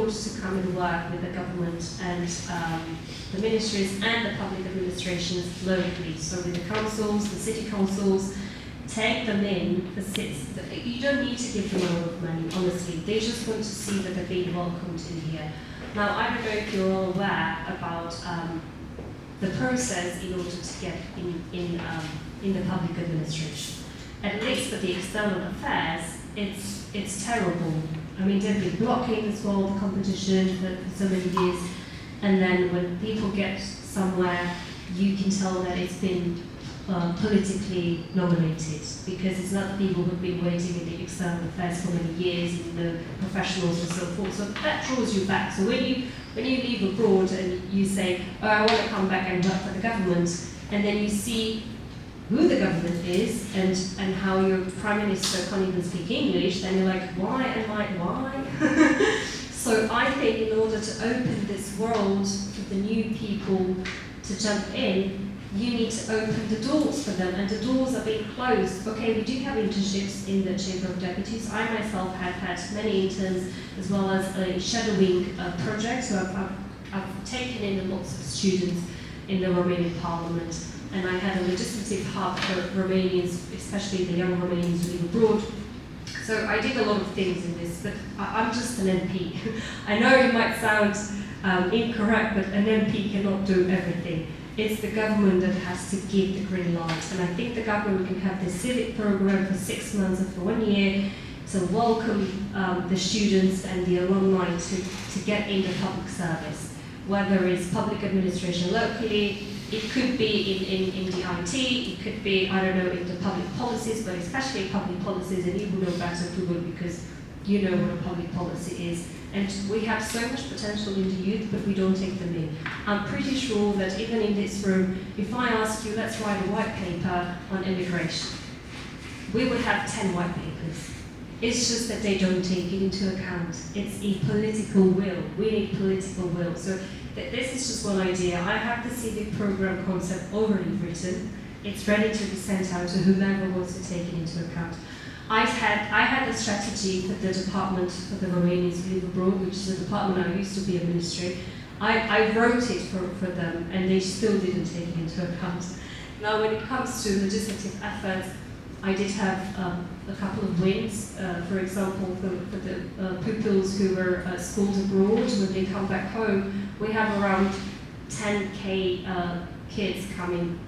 abroad to come and work with the government and the ministries and the public administrations locally. So with the councils, the city councils, take them in. You don't need to give them a lot of money, honestly. They just want to see that they're being welcomed in here. Now, I don't know if you're all aware about the process in order to get in the public administration. At least for the external affairs, it's terrible. I mean, they've been blocking as well the competition for so many years, and then when people get somewhere, you can tell that it's been politically nominated, because it's not people who've been waiting in the external affairs for many years, the professionals and so forth. So that draws you back. So when you leave abroad and you say, oh, I want to come back and work for the government, and then you see who the government is and how your Prime Minister can't even speak English, then you're like, why? So I think in order to open this world for the new people to jump in, you need to open the doors for them, and the doors are being closed. Okay, we do have internships in the Chamber of Deputies. I myself have had many interns, as well as a shadowing project, so I've taken in lots of students in the Romanian Parliament, and I had a legislative hub for Romanians, especially the young Romanians who live abroad. So I did a lot of things in this, but I'm just an MP. I know it might sound incorrect, but an MP cannot do everything. It's the government that has to give the green light. And I think the government can have this civic program for 6 months or for 1 year to welcome the students and the alumni to get into public service. Whether it's public administration locally, it could be in the IT, it could be, I don't know, in the public policies, but especially public policies, and you will know better, Google, because you know what a public policy is. And we have so much potential in the youth, but we don't take them in. I'm pretty sure that even in this room, if I ask you, let's write a white paper on immigration, we would have 10 white papers. It's just that they don't take it into account. It's a political will. We need political will. So this is just one idea. I have the civic program concept already written. It's ready to be sent out to whomever wants to take it into account. I had a strategy for the department for the Romanians who live abroad, which is a department I used to be a ministry. I wrote it for them, and they still didn't take it into account. Now, when it comes to legislative efforts, I did have a couple of wins. For example, for the pupils who were schooled abroad, when they come back home, we have around 10K kids coming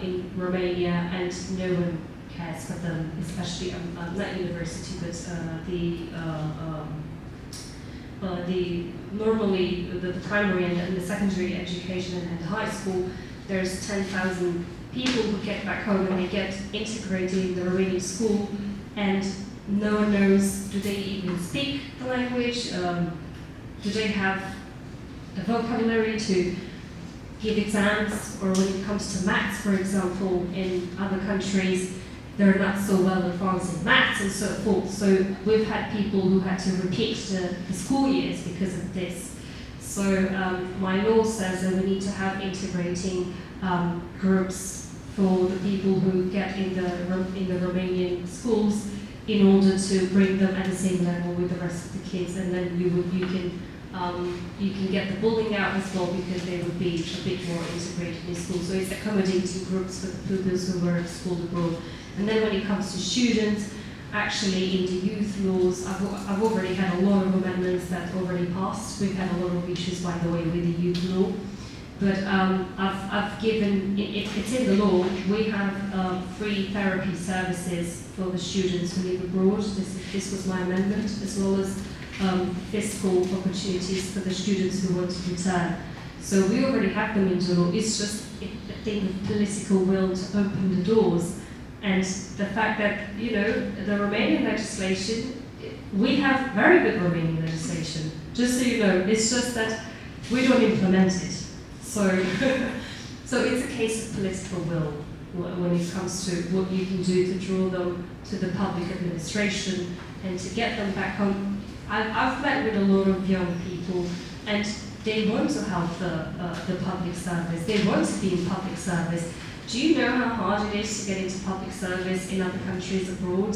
in Romania, and no one cares for them, especially not university, but normally the primary and the secondary education and the high school. There's 10,000 people who get back home and they get integrated in the Romanian school, and no one knows, do they even speak the language? Do they have the vocabulary to give exams? Or when it comes to maths, for example, in other countries, they're not so well advanced in maths and so forth. So we've had people who had to repeat the school years because of this. So my law says that we need to have integrating groups for the people who get in the Romanian schools in order to bring them at the same level with the rest of the kids, and then you can get the bullying out as well, because they would be a bit more integrated in school. So it's accommodating groups for the pupils who were schooled abroad. And then when it comes to students, actually in the youth laws, I've already had a lot of amendments that already passed. We've had a lot of issues, by the way, with the youth law. But I've given, it's in the law, we have free therapy services for the students who live abroad. This was my amendment, as well as fiscal opportunities for the students who want to return. So we already have them in the law. It's just a thing of political will to open the doors. And the fact that, you know, the Romanian legislation, we have very good Romanian legislation. Just so you know, it's just that we don't implement it. So it's a case of political will when it comes to what you can do to draw them to the public administration and to get them back home. I've met with a lot of young people, and they want to help the public service. They want to be in public service. Do you know how hard it is to get into public service in other countries abroad?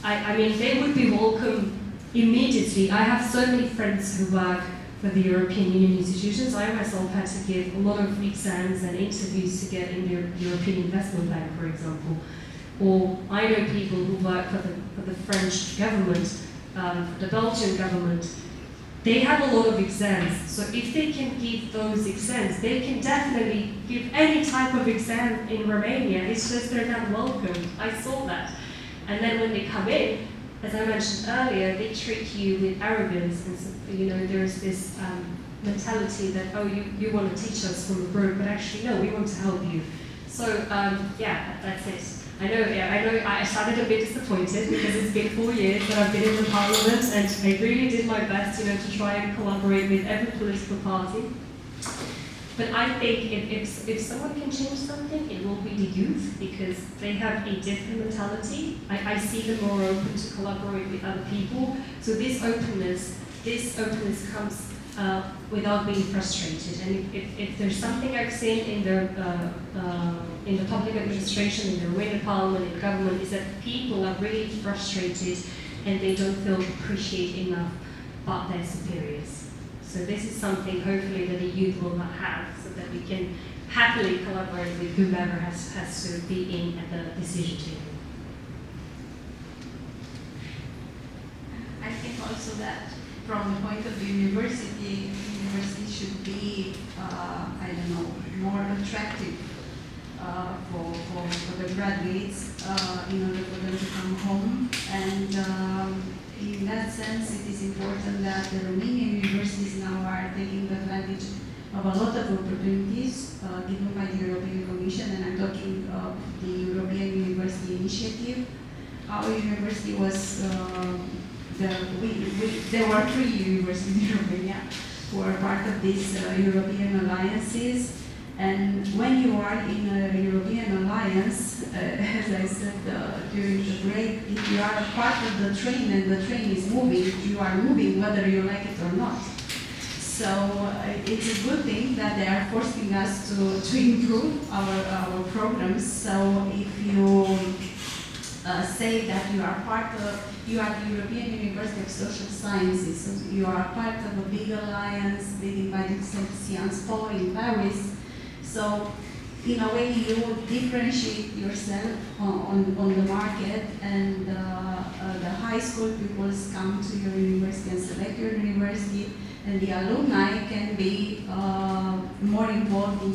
I mean, they would be welcome immediately, I have so many friends who work for the European Union institutions. I myself had to give a lot of exams and interviews to get in the European Investment Bank, for example. Or I know people who work for the French government, for the Belgian government. They have a lot of exams, so if they can give those exams, they can definitely give any type of exam in Romania. It's just they're not welcomed. I saw that. And then when they come in, as I mentioned earlier, they treat you with arrogance, and so, there's this mentality that, oh, you want to teach us from abroad, but actually no, we want to help you. So that's it. I know. I started a bit disappointed because it's been 4 years that I've been in the parliament, and I really did my best, to try and collaborate with every political party. But I think if someone can change something, it will be the youth, because they have a different mentality. I see them more open to collaborate with other people. So this openness comes without being frustrated. And if there's something I've seen in the public administration, in the Romanian parliament, in government, is that people are really frustrated and they don't feel appreciated enough by their superiors. So this is something hopefully that the youth will not have, so that we can happily collaborate with whomever has to be in at the decision table. I think also that from the point of the university should be, more attractive for the graduates in order for them to come home. And in that sense, it is important that the Romanian universities now are taking advantage of a lot of opportunities given by the European Commission, and I'm talking of the European University Initiative. Our university was, there were 3 universities in Romania who are part of these European alliances. And when you are in a European alliance, as I said during the break, if you are a part of the train and the train is moving, you are moving whether you like it or not. So it's a good thing that they are forcing us to improve our programs. So if you say that you are you are the European University of Social Sciences, so you are part of a big alliance leading by the Sciences Po in Paris. So, in a way, you differentiate yourself on the market, and the high school pupils come to your university and select your university, and the alumni can be more involved in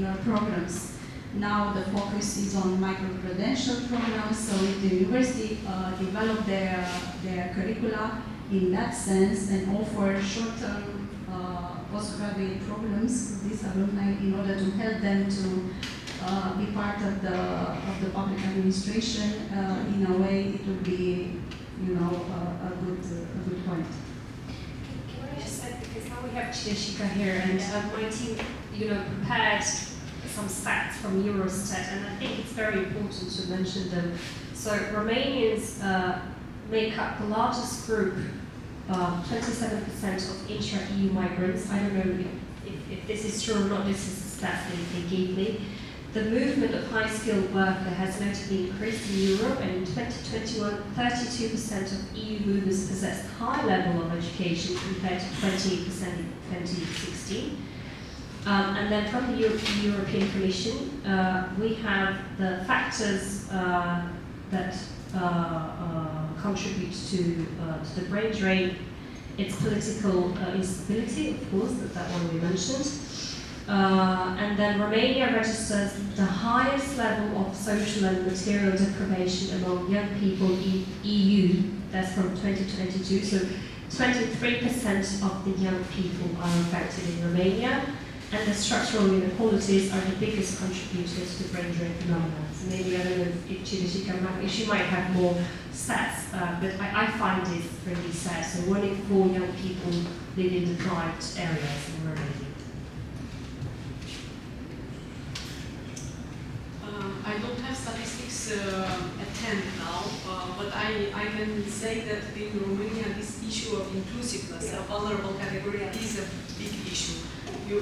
your programs. Now the focus is on micro-credential programs, so if the university develop their curricula in that sense and offer short-term postgraduate programs for these alumni in order to help them to be part of the public administration, in a way it would be, a good point. Can I just say, because now we have Chidashika here, and my team, prepared some stats from Eurostat, and I think it's very important to mention them. So Romanians make up the largest group, 27% of intra-EU migrants. I don't know if this is true or not, this is the stat they gave me. The movement of high-skilled worker has notably increased in Europe, and in 2021, 32% of EU movers possessed high level of education compared to 28% in 2016. And then from the European Commission, we have the factors that contribute to the brain drain. It's political instability, of course, that one we mentioned. And then Romania registers the highest level of social and material deprivation among young people in EU. That's from 2022. So 23% of the young people are affected in Romania. And the structural inequalities are the biggest contributors to brain drain phenomena. So maybe, I don't know if she might have more stats, but I find it really sad. So 1 in 4 young people live in deprived areas in Romania. I don't have statistics at hand now, but I can say that in Romania this issue of inclusiveness, a vulnerable category, is a big issue.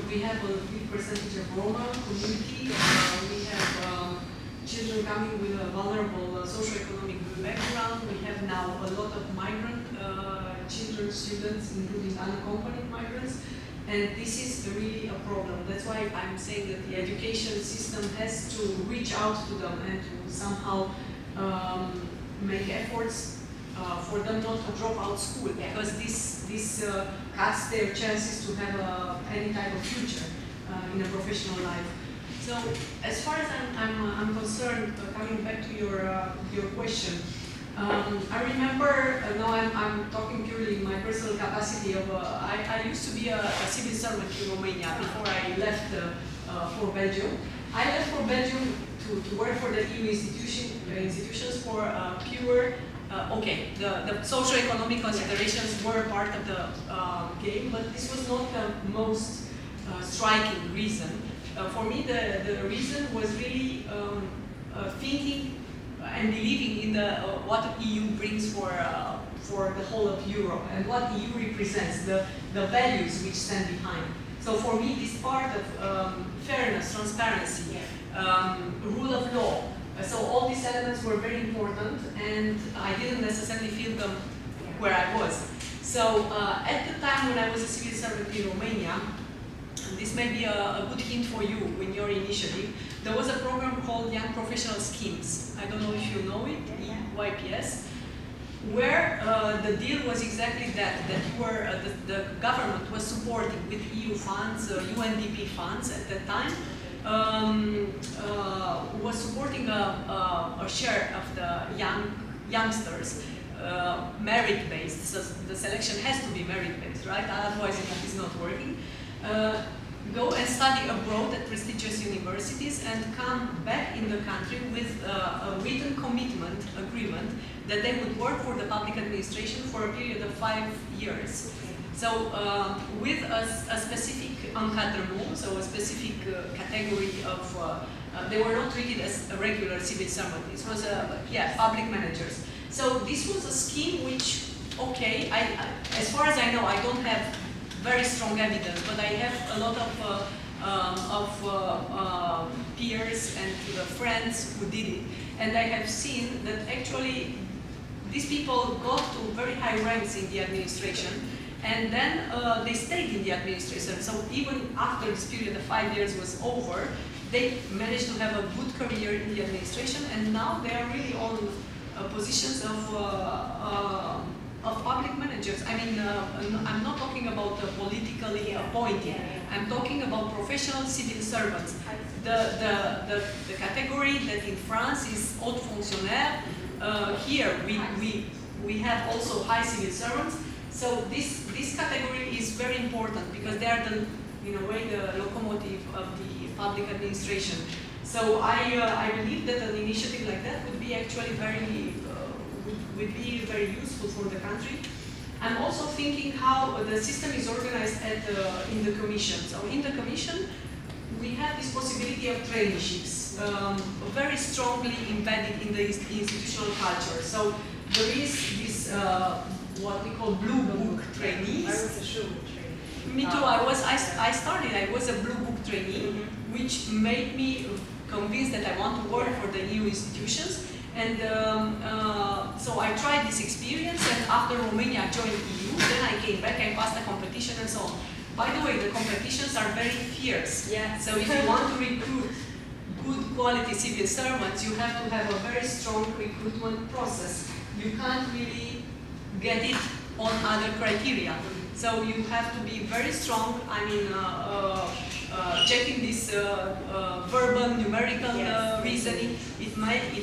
We have a big percentage of Roma community. We have children coming with a vulnerable socioeconomic background. We have now a lot of migrant children, students, including unaccompanied migrants. And this is really a problem. That's why I'm saying that the education system has to reach out to them and to somehow make efforts for them not to drop out school, because this cuts their chances to have any type of future in a professional life. So as far as I'm concerned, coming back to your question, I remember, now I'm talking purely in my personal capacity of, I used to be a civil servant in Romania before I left for Belgium. I left for Belgium to work for the EU institutions for pure, the socio-economic considerations were part of the game, but this was not the most striking reason. For me, the reason was really thinking and believing in what the EU brings for the whole of Europe and what the EU represents, the values which stand behind. So for me, this part of fairness, transparency, rule of law, so all these elements were very important, and I didn't necessarily feel them where I was. So at the time when I was a civil servant in Romania, and this may be a good hint for you in your initiative, there was a program called Young Professional Schemes. I don't know if you know it, YPS, where the deal was exactly that you were, the government was supporting with EU funds, UNDP funds at that time, was supporting a share of the youngsters, merit-based, so the selection has to be merit-based, right? Otherwise it is not working. Go and study abroad at prestigious universities and come back in the country with a written commitment agreement that they would work for the public administration for a period of 5 years. So with a specific encadrement, so a specific category of, they were not treated as a regular civil servant. This was public managers. So this was a scheme which, okay, as far as I know, I don't have very strong evidence, but I have a lot of peers and friends who did it, and I have seen that actually these people got to very high ranks in the administration, and then they stayed in the administration. So even after this period of 5 years was over, they managed to have a good career in the administration, and now they are really on positions of public managers. I mean, I'm not talking about politically appointed. I'm talking about professional civil servants. The category that in France is haute fonctionnaire. Here we have also high civil servants. So this category is very important because they are in a way the locomotive of the public administration. So I believe that an initiative like that would be actually would be very useful for the country. I'm also thinking how the system is organized in the Commission. So in the Commission, we have this possibility of traineeships, very strongly embedded in the institutional culture. So there is this, what we call blue book trainees. I was a Schulman trainee. Me too, I was a blue book trainee, which made me convinced that I want to work for the EU institutions. And so I tried this experience, and after Romania joined EU, then I came back, I passed the competition and so on. By the way, the competitions are very fierce. Yeah. So if you want to recruit good quality civil servants, you have to have a very strong recruitment process. You can't really get it on other criteria. So you have to be very strong, I mean, checking this verbal, numerical reasoning. It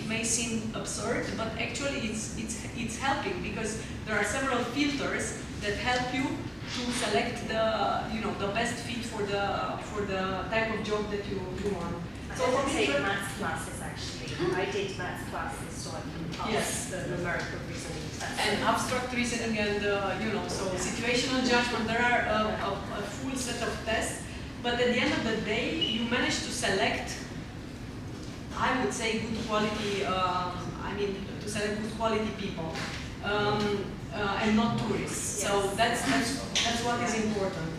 may seem absurd, but actually it's helping because there are several filters that help you to select the best fit for the type of job that you want. So for me, take maths classes actually. I did maths classes, so I can pass the numerical reasoning test. And abstract reasoning and so situational judgment. There are a full set of tests. But at the end of the day, you manage to select, I would say, good quality, to select good quality people, and not tourists. Yes. So that's what is important.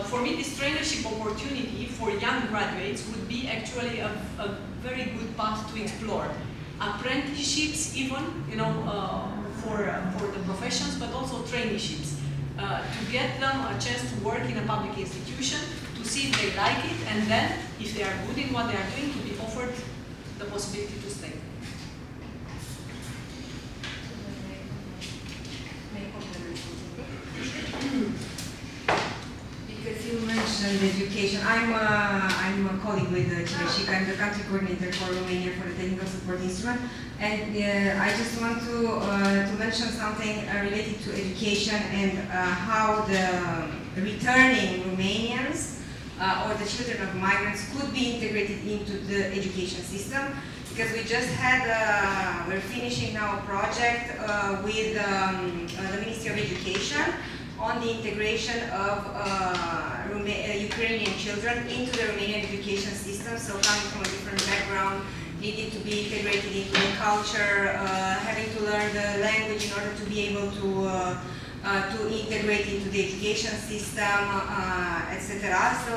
For me, this traineeship opportunity for young graduates would be actually a very good path to explore. Apprenticeships even, for the professions, but also traineeships, to get them a chance to work in a public institution, to see if they like it, and then, if they are good in what they are doing, to be offered the possibility to stay. Because you mentioned education, I'm a colleague with Cileșic. I'm the country coordinator for Romania for the technical support instrument, and I just want to mention something related to education and how the returning Romanians or the children of migrants could be integrated into the education system. Because we just had, we're finishing now a project with the Ministry of Education on the integration of Ukrainian children into the Romanian education system, so coming from a different background, needed to be integrated into the culture, having to learn the language in order to be able to integrate into the education system, etc. So,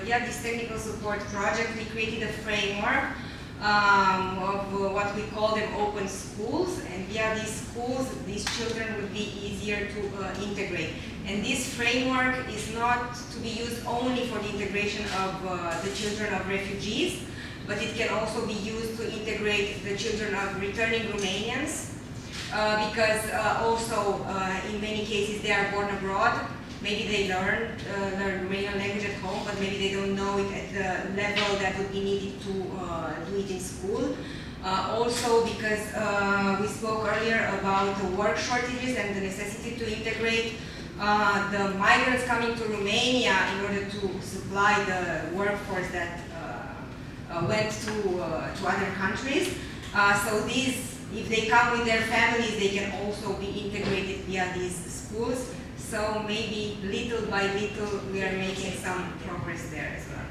yeah, this technical support project, we created a framework of what we call them open schools, and via these schools, these children would be easier to integrate. And this framework is not to be used only for the integration of the children of refugees, but it can also be used to integrate the children of returning Romanians, because also in many cases they are born abroad. Maybe they learn Romanian language at home, but maybe they don't know it at the level that would be needed to do it in school. Also because we spoke earlier about the work shortages and the necessity to integrate the migrants coming to Romania in order to supply the workforce that went to other countries. So these, if they come with their families, they can also be integrated via these schools. So maybe little by little we are making some progress there as well.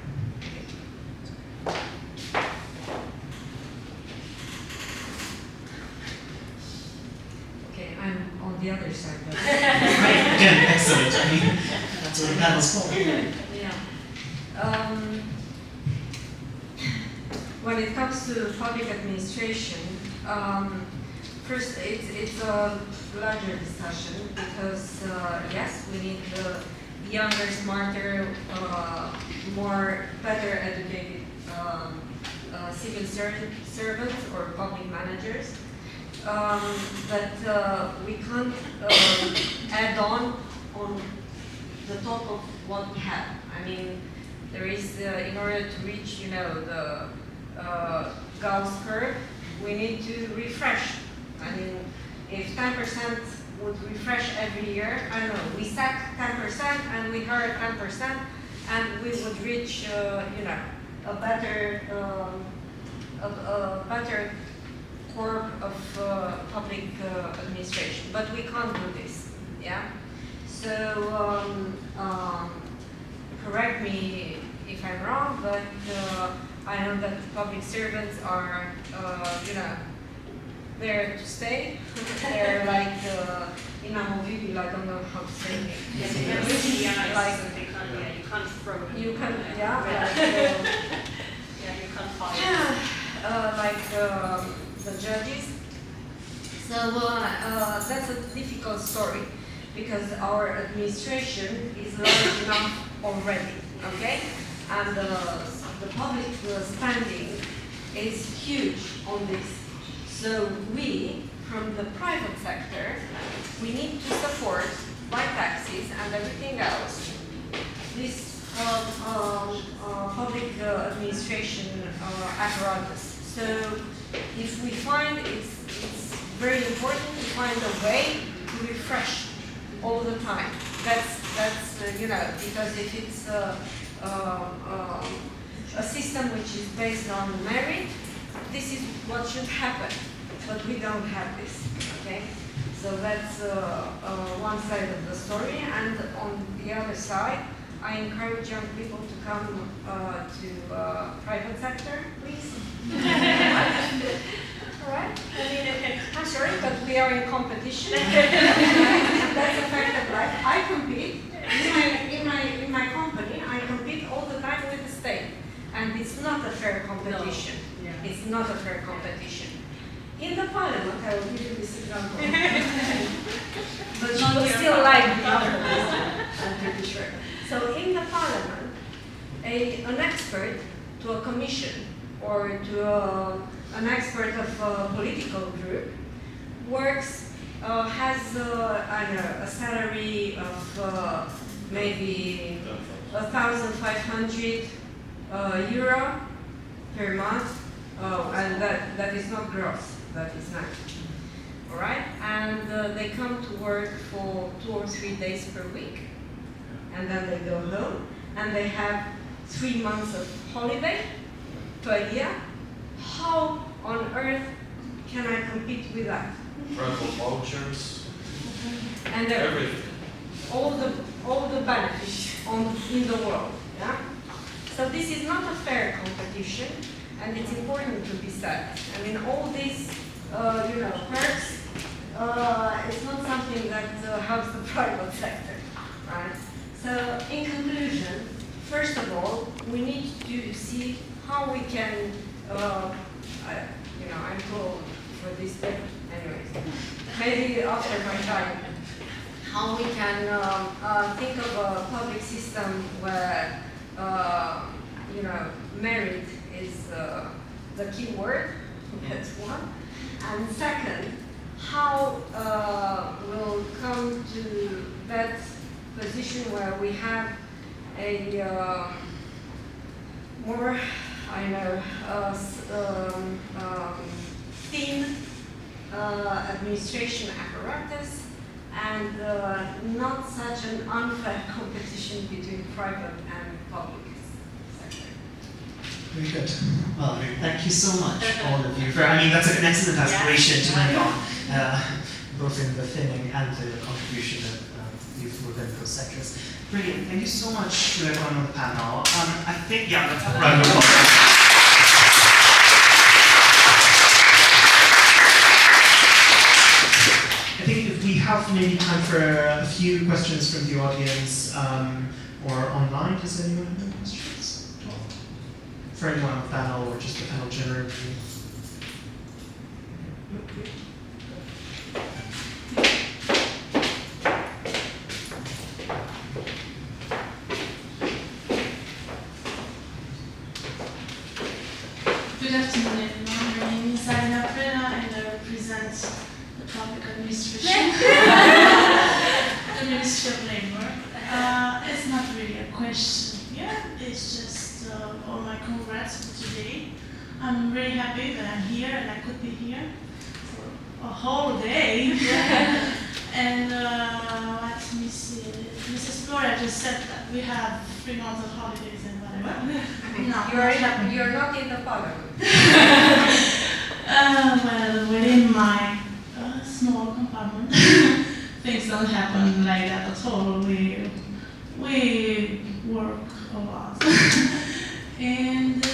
Okay, I'm on the other side. But Again, excellent. I mean, that's what the panel's for. yeah. When it comes to public administration, first it's a larger discussion because yes, we need younger, smarter, better educated civil servants or public managers. But we can't add on the top of what we have. I mean, there is, in order to reach, the Gauss curve, we need to refresh. I mean, if 10% would refresh every year, I don't know, we set 10% and we heard 10%, and we would reach, a better core of public administration. But we can't do this, yeah? So, correct me if I'm wrong, but I know that public servants are, there to stay. They're like inamovible, I don't know how to say it. Yes, Like, you can't throw them. you can, yeah, Yeah, you can't fire. like the judges. So that's a difficult story because our administration is large enough already, okay? And the public spending is huge on this. So we, from the private sector, we need to support by taxes and everything else this public administration apparatus. So if we find it's very important to find a way to refresh all the time. That's because if it's a system which is based on merit, this is what should happen, but we don't have this, okay? So that's one side of the story, and on the other side, I encourage young people to come to private sector, please. All right? I mean, I'm sorry, but we are in competition. And that's a fact of life. I compete in my company. I compete all the time with the state, and it's not a fair competition. No. Yeah. It's not a fair competition. In the parliament, I will give you this example. But you will still like me after this, I'm pretty sure. So in the parliament, an expert to a commission or to an expert of a political group works, has I don't know, a salary of maybe 1,500 euro per month, and that is not gross, that is net. All right, and they come to work for 2 or 3 days per week, and then they go home, and they have 3 months of holiday per year. How on earth can I compete with that? Travel vouchers, And everything. all the benefits in the world. Yeah. So this is not a fair competition, and it's important to be said. I mean, all these perks. It's not something that helps the private sector, right? So in conclusion, first of all, we need to see how we can. I'm told for this thing, anyways. Maybe after my time, how we can think of a public system where merit is the key word. That's one. And second, how we'll come to that position where we have a more, thin administration apparatus and not such an unfair competition between private and public sector. Very good. Well, thank you so much, all of you. That's an excellent aspiration to end on, both in the filming and the contribution that you've within those sectors. Brilliant. Thank you so much to everyone on the panel. I think, let's have a round of applause. I think if we have maybe time for a few questions from the audience or online, does anyone have any questions? For anyone on the panel or just the panel generally? Good afternoon, everyone. My name is Alina Preda and I represent the public administration, the Ministry of Labor. It's not really a question here, it's just all my congrats for today. I'm really happy that I'm here and I could be here for a whole day. And let me see, Mrs. Flora just said that we have 3 months of holidays and whatever. No, You're not in the parliament. Well, within my small compartment, things don't happen like that at all. We work a lot. And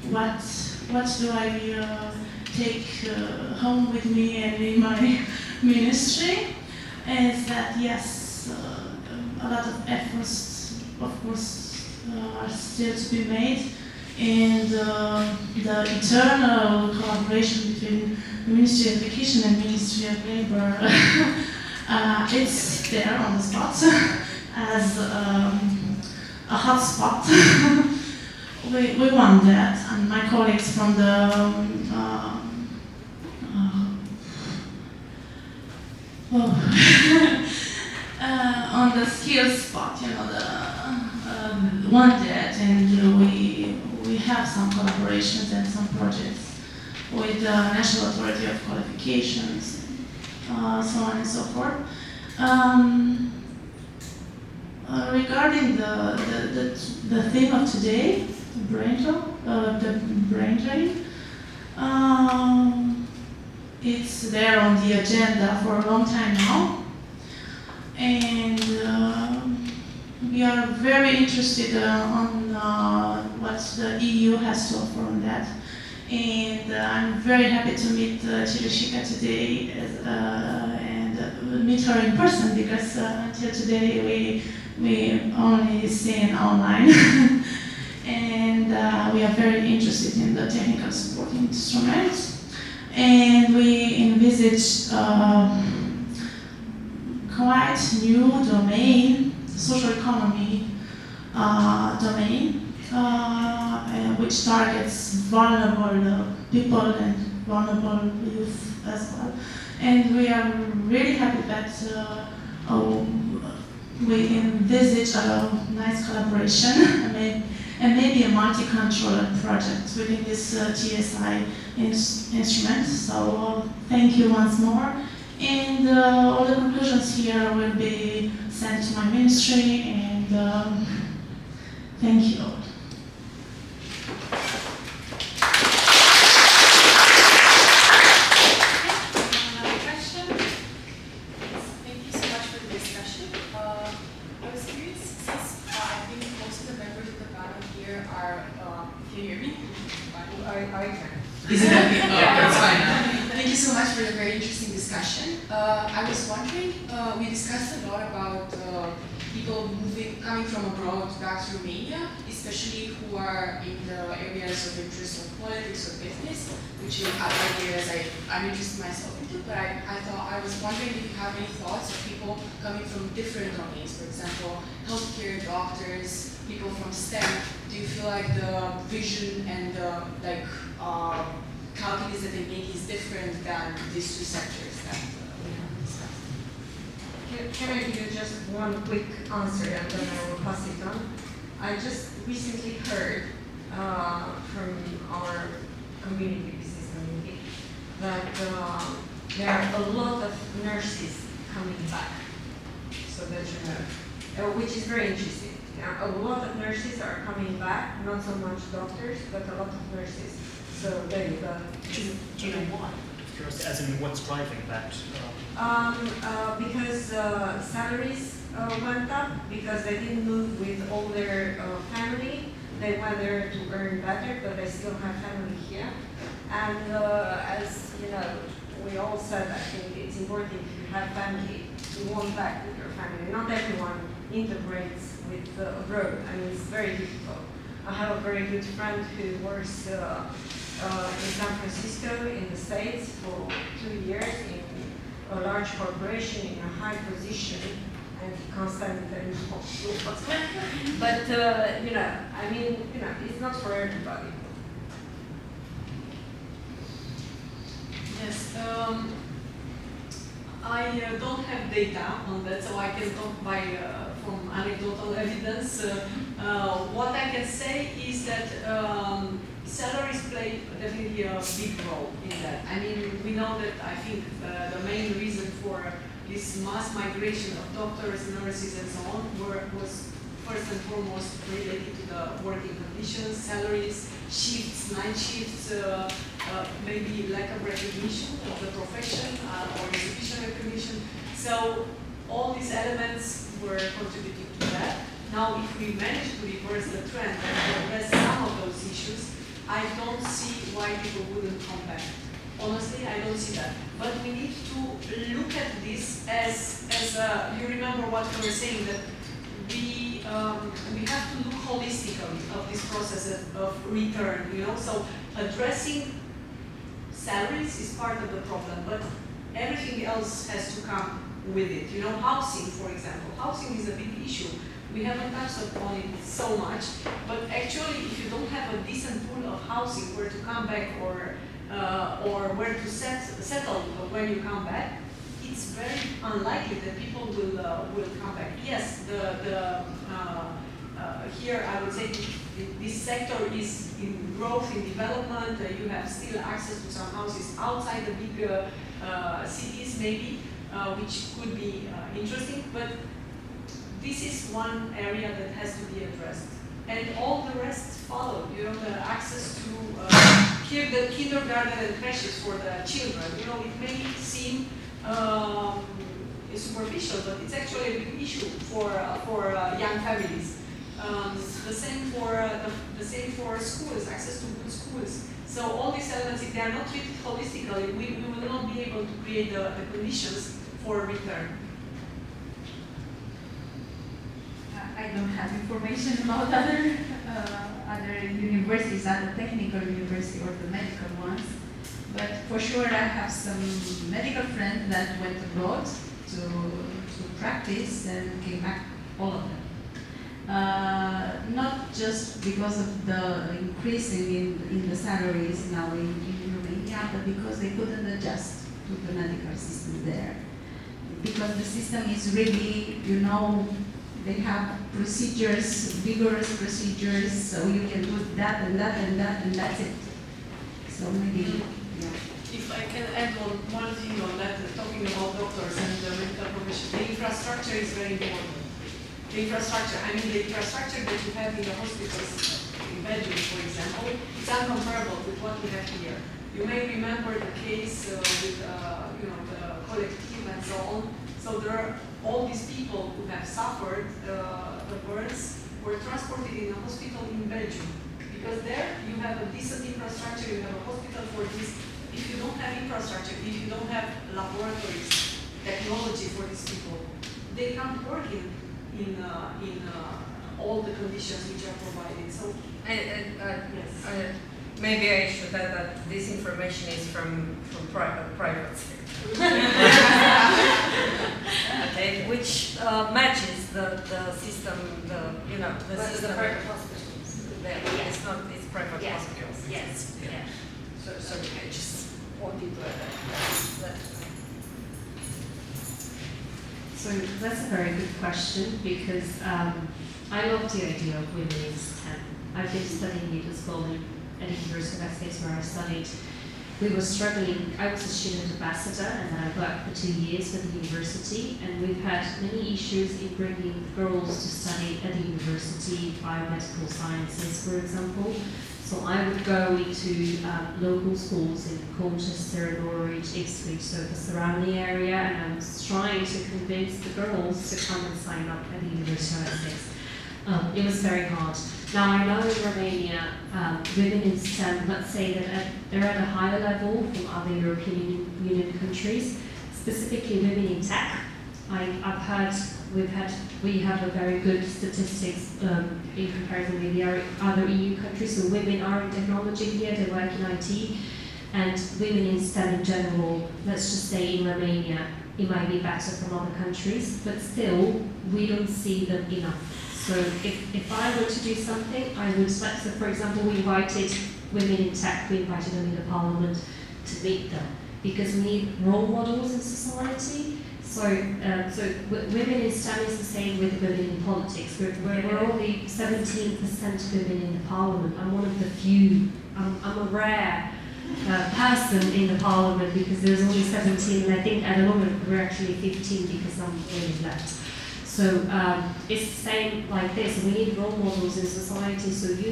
what do I take home with me and in my ministry is that yes, a lot of efforts, of course, are still to be made, and the internal collaboration between the Ministry of Education and Ministry of Labor, it's there on the spot as a hot spot. We want that, and my colleagues from the on the skills spot, want that, and we have some collaborations and some projects with the National Authority of Qualifications, so on and so forth. Regarding the theme of today, the brain drain, it's there on the agenda for a long time now, and we are very interested on what the EU has to offer on that. And I'm very happy to meet Chirashika today and meet her in person, because until today we only seen online. And and we are very interested in the technical support instruments. And we envisage quite new domain, social economy domain, which targets vulnerable people and vulnerable youth as well. And we are really happy that we envisage a nice collaboration and maybe a multi-controller project within this TSI instrument. So thank you once more. And all the conclusions here will be sent to my ministry, and thank you all. Another question? Thank you so much for the discussion. I was curious, since I think most of the members of the panel here are, can you hear me? I can. Is it okay? Yeah, that's fine. Thank you so much for the very interesting discussion. I was wondering, we discussed a lot about people coming from abroad back to Romania, especially who are in the areas of interest of politics or business, which are other areas I'm interested myself into. But I was wondering if you have any thoughts of people coming from different domains, for example, healthcare, doctors, people from STEM. Do you feel like the vision and the calculus that they make is different than these two sectors that we have discussed? Can I give you just one quick answer and then I will pass it on? I just recently heard from our community, business community, that there are a lot of nurses coming back, so that you know, which is very interesting. A lot of nurses are coming back, not so much doctors, but a lot of nurses. So there you go. Do you know why? As in, what's driving that? Because salaries went up, because they didn't move with all their family. They went there to earn better, but they still have family here. And as you know, we all said, I think it's important if you have family to want back with your family. Not everyone integrates with abroad. I mean, it's very difficult. I have a very good friend who works in San Francisco in the States for 2 years in a large corporation in a high position, and he can't stand it anymore. But you know, I mean, you know, it's not for everybody. Yes, I don't have data on that, so I can talk from anecdotal evidence. What I can say is that salaries play definitely a big role in that. I mean, we know that I think the main reason for this mass migration of doctors, nurses, and so on was first and foremost related to the working conditions, salaries, shifts, night shifts, maybe lack of recognition of the profession or insufficient recognition. So all these elements were contributing to that. Now, if we manage to reverse the trend and address some of those issues, I don't see why people wouldn't come back. Honestly, I don't see that. But we need to look at this as you remember what we were saying, that we have to look holistically of this process of return, you know. So addressing salaries is part of the problem, but everything else has to come with it. You know, housing, for example. Housing is a big issue. We haven't touched upon it so much, but actually, if you don't have a decent pool of housing where to come back or where to settle when you come back, it's very unlikely that people will come back. Yes, here I would say this sector is in growth, in development. You have still access to some houses outside the big cities, maybe, which could be interesting. But this is one area that has to be addressed, and all the rest follow. You know, the access to the kindergarten and creches for the children. You know, it may seem superficial, but it's actually a big issue for young families. The same for schools, access to good schools. So all these elements, if they are not treated holistically, we will not be able to create the conditions for return. I don't have information about other universities, other technical university or the medical ones. But for sure, I have some medical friends that went abroad to practice and came back, all of them. Not just because of the increasing in the salaries now in Romania, but because they couldn't adjust to the medical system there. Because the system is really, you know, they have procedures, vigorous procedures, so you can do that and that and that and that's it. So maybe, yeah. If I can add one thing on that, talking about doctors and the medical profession, the infrastructure is very important. The infrastructure that you have in the hospitals in Belgium, for example, it's incomparable with what we have here. You may remember the case with the collective and so on. So there are all these people who have suffered the burns were transported in a hospital in Belgium. Because there you have a decent infrastructure, you have a hospital for this. If you don't have infrastructure, if you don't have laboratories, technology for these people, they can't work in all the conditions which are provided. So Yes. Maybe I should add that this information is from private sector. Okay, which matches the system, the system. The private hospitals. It's not, it's private hospitals. Yes. Yeah. Yeah. So I just wanted to add that. So that's a very good question because I love the idea of women in STEM. I've been studying it as well at the University of Essex where I studied. We were struggling, I was a student ambassador and I worked for 2 years for the university, and we've had many issues in bringing girls to study at the university, biomedical sciences for example. So I would go into local schools in Colchester, Norwich, Ipswich, so the surrounding area, and I was trying to convince the girls to come and sign up at the University of Essex. It was very hard. Now I know in Romania, women in STEM, let's say that they're at a higher level from other European Union countries, specifically women in tech. I've heard we have a very good statistics in comparison with the other EU countries. So women are in technology here, they work in IT, and women in STEM in general, let's just say in Romania, it might be better from other countries, but still, we don't see them enough. So if I were to do something, I would, so for example, we invited women in tech, we invited them in the parliament to meet them, because we need role models in society. So women in STEM is the same with women in politics. We're only 17% women in the parliament. I'm one of the few. I'm a rare person in the parliament because there's only 17, and I think at the moment we're actually 15 because some women left. So it's the same like this. We need role models in society. So you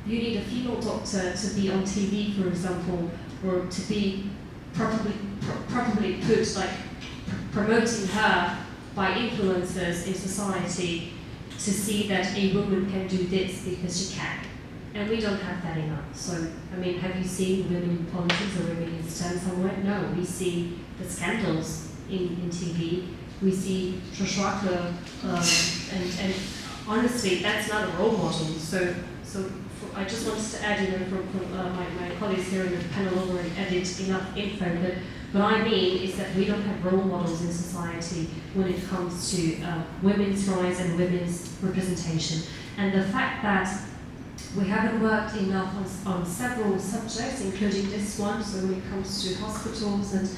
need a female doctor to be on TV, for example, or to be properly put, like promoting her by influencers in society to see that a woman can do this because she can. And we don't have that enough. So, I mean, have you seen women in politics or women in STEM somewhere? No, we see the scandals in TV. We see Joshua, and honestly, that's not a role model. So I just wanted to add, from my colleagues here in the panel already added enough info, but what I mean is that we don't have role models in society when it comes to women's rights and women's representation. And the fact that we haven't worked enough on several subjects, including this one, so when it comes to hospitals, and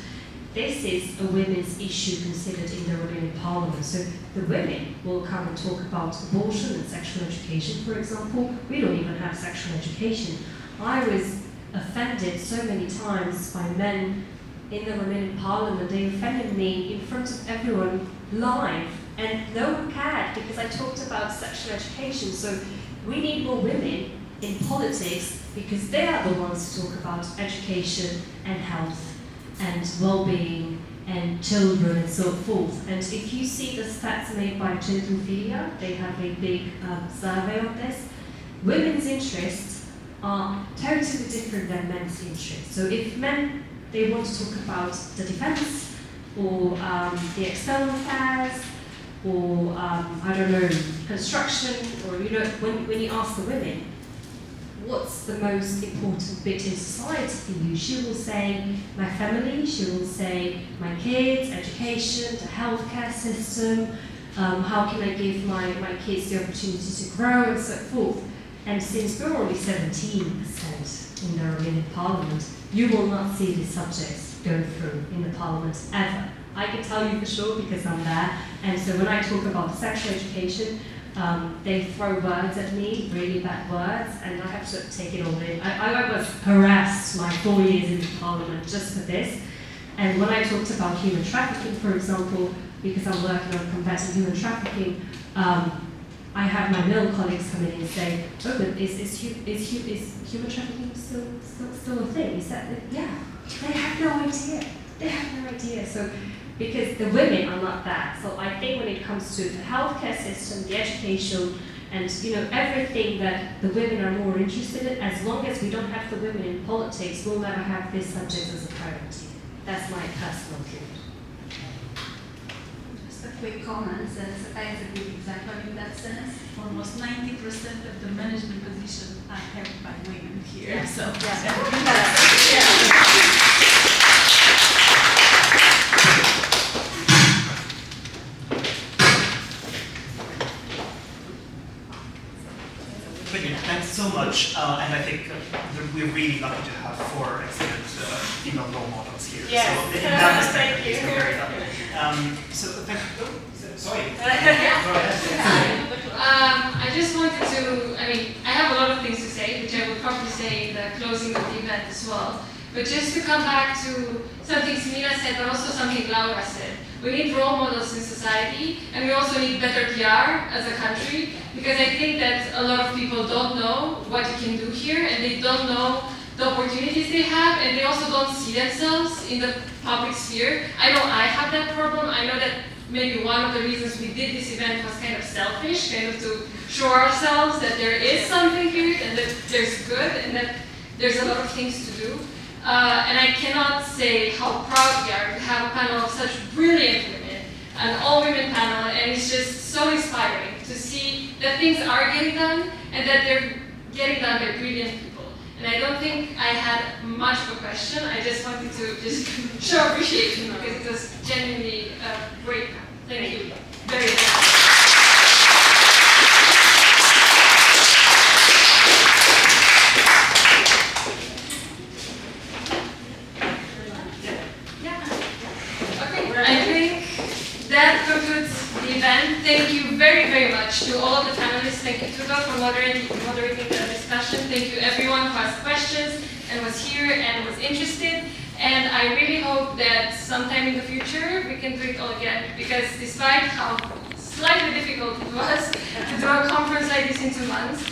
this is a women's issue considered in the Romanian Parliament. So the women will come and talk about abortion and sexual education, for example. We don't even have sexual education. I was offended so many times by men in the Romanian Parliament. They offended me in front of everyone live, and no one cared because I talked about sexual education. So we need more women in politics because they are the ones who talk about education and health and well-being and children and so forth. And if you see the stats made by Genitophilia, they have a big survey on this, women's interests are totally different than men's interests. So if men, they want to talk about the defense or the external affairs, or I don't know, construction, or you know, when you ask the women, what's the most important bit in society for you? She will say, my family, she will say, my kids, education, the healthcare system, how can I give my kids the opportunity to grow, and so forth. And since we're only 17% in the Romanian parliament, you will not see these subjects go through in the parliament ever. I can tell you for sure because I'm there. And so when I talk about sexual education, they throw words at me, really bad words, and I have to take it all in. I was harassed my 4 years in the parliament just for this. And when I talked about human trafficking, for example, because I'm working on combating human trafficking, I have my male colleagues come in and say, oh, but is human trafficking still a thing? Is that, yeah, they have no idea. They have no idea. So, because the women are not that. So I think when it comes to the healthcare system, the education, and you know everything that the women are more interested in, as long as we don't have the women in politics, we'll never have this subject as a priority. That's my personal view. Just a quick comment, Sakai is a good example in that sense. Almost 90% of the management positions are held by women here. Yeah. So, Brilliant, thanks so much. And I think we're really lucky to have 4 excellent female role models here. Yes. So in that respect, Thank you. we're very lucky. So thank you. Sorry. I just wanted to, I have a lot of things to say, which I will probably say in the closing of the event as well. But just to come back to something Smina said, but also something Laura said. We need role models in society, and we also need better PR as a country, because I think that a lot of people don't know what you can do here, and they don't know the opportunities they have, and they also don't see themselves in the public sphere. I know I have that problem. I know that maybe one of the reasons we did this event was kind of selfish, kind of to show ourselves that there is something here, and that there's good, and that there's a lot of things to do. And I cannot say how proud we are to have a panel of such brilliant women, an all-women panel, and it's just so inspiring to see that things are getting done, and that they're getting done by brilliant people. And I don't think I had much of a question. I just wanted to just show appreciation because it was genuinely a great panel. Thank you very much. I think that concludes the event. Thank you very, very much to all of the panelists. Thank you, Tudor, for moderating the discussion. Thank you, everyone who asked questions and was here and was interested. And I really hope that sometime in the future we can do it all again. Because despite how slightly difficult it was to do a conference like this in 2 months,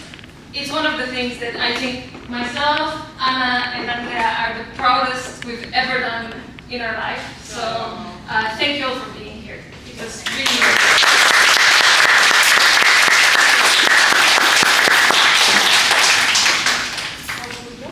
it's one of the things that I think myself, Anna, and Andrea are the proudest we've ever done in our life. So thank you all for being here. It was really